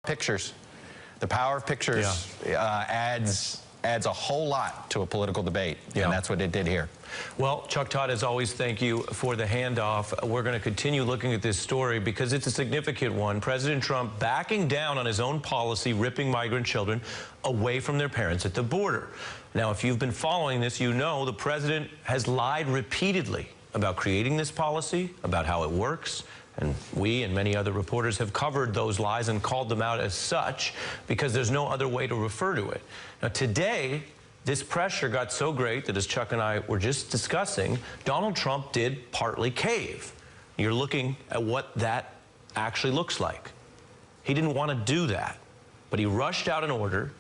Pictures. The power of pictures adds a whole lot to a political debate, and that's what it did here. Well, Chuck Todd, as always, thank you for the handoff. We're going to continue looking at this story because it's a significant one. President Trump backing down on his own policy, ripping migrant children away from their parents at the border. Now, if you've been following this, you know the president has lied repeatedly about creating this policy, about how it works. And we and many other reporters have covered those lies and called them out as such because there's no other way to refer to it. Now, today, this pressure got so great that, as Chuck and I were just discussing, Donald Trump did partly cave. You're looking at what that actually looks like. He didn't want to do that, but he rushed out an order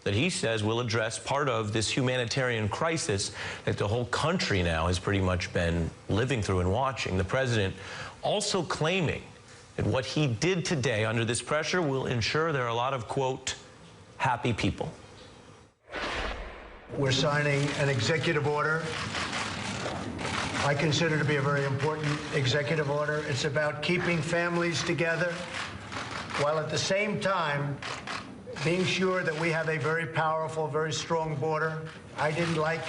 that he says will address part of this humanitarian crisis that the whole country now has pretty much been living through and watching. The president also claiming that what he did today under this pressure will ensure there are a lot of, quote, happy people. We're signing an executive order I consider to be a very important executive order. It's about keeping families together while at the same time being sure that we have a very powerful, very strong border. I didn't like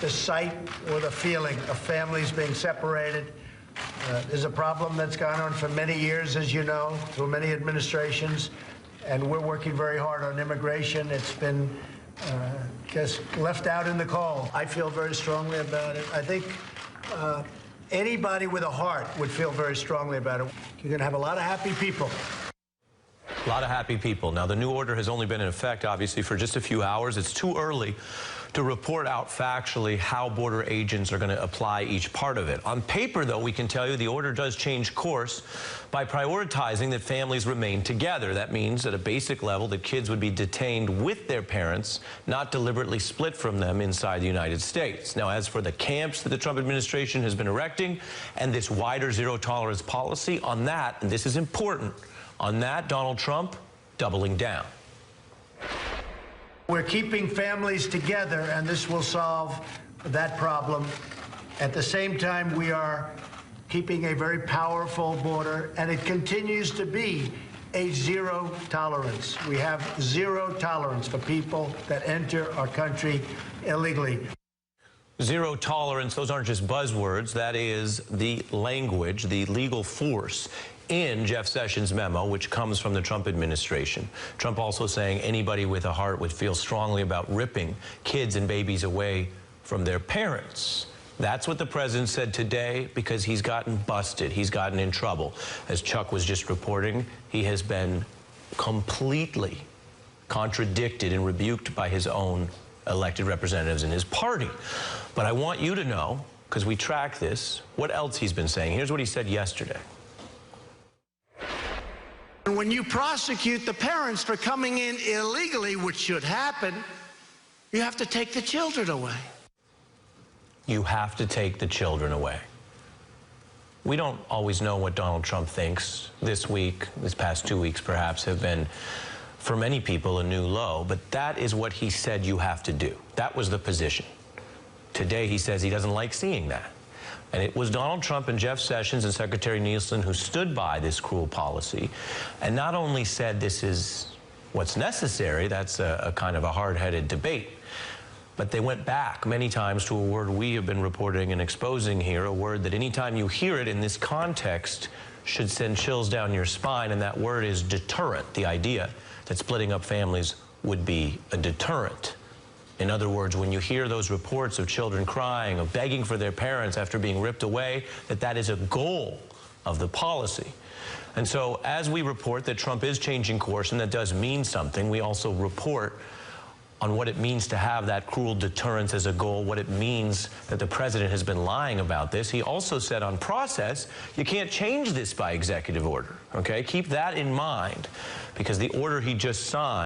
the sight or the feeling of families being separated. There's a problem that's gone on for many years, as you know, through many administrations, and we're working very hard on immigration. It's been just left out in the cold. I feel very strongly about it. I think anybody with a heart would feel very strongly about it. You're going to have a lot of happy people. A lot of happy people. Now, the new order has only been in effect, obviously, for just a few hours. It's too early to report out factually how border agents are going to apply each part of it. On paper, though, we can tell you the order does change course by prioritizing that families remain together. That means at a basic level that kids would be detained with their parents, not deliberately split from them inside the United States. Now, as for the camps that the Trump administration has been erecting and this wider zero-tolerance policy, on that, and this is important, on that, Donald Trump doubling down. We're keeping families together, and this will solve that problem. At the same time, we are keeping a very powerful border, and it continues to be a zero tolerance. We have zero tolerance for people that enter our country illegally. Zero tolerance, those aren't just buzzwords. That is the language, the legal force in Jeff Sessions' memo, which comes from the Trump administration. Trump also saying anybody with a heart would feel strongly about ripping kids and babies away from their parents. That's what the president said today because he's gotten busted. He's gotten in trouble. As Chuck was just reporting, he has been completely contradicted and rebuked by his own elected representatives in his party. But I want you to know, because we track this, what else he's been saying. Here's what he said yesterday. When you prosecute the parents for coming in illegally, which should happen, you have to take the children away. You have to take the children away. We don't always know what Donald Trump thinks. This week, this past 2 weeks perhaps, have been, for many people, a new low. But that is what he said you have to do. That was the position. Today he says he doesn't like seeing that. And it was Donald Trump and Jeff Sessions and Secretary Nielsen who stood by this cruel policy and not only said this is what's necessary, that's a kind of a hard-headed debate, but they went back many times to a word we have been reporting and exposing here, a word that anytime you hear it in this context should send chills down your spine, and that word is deterrent, the idea that splitting up families would be a deterrent. In other words, when you hear those reports of children crying, of begging for their parents after being ripped away, that is a goal of the policy. And so as we report that Trump is changing course, and that does mean something, we also report on what it means to have that cruel deterrence as a goal, what it means that the president has been lying about this. He also said on process, you can't change this by executive order, okay? Keep that in mind, because the order he just signed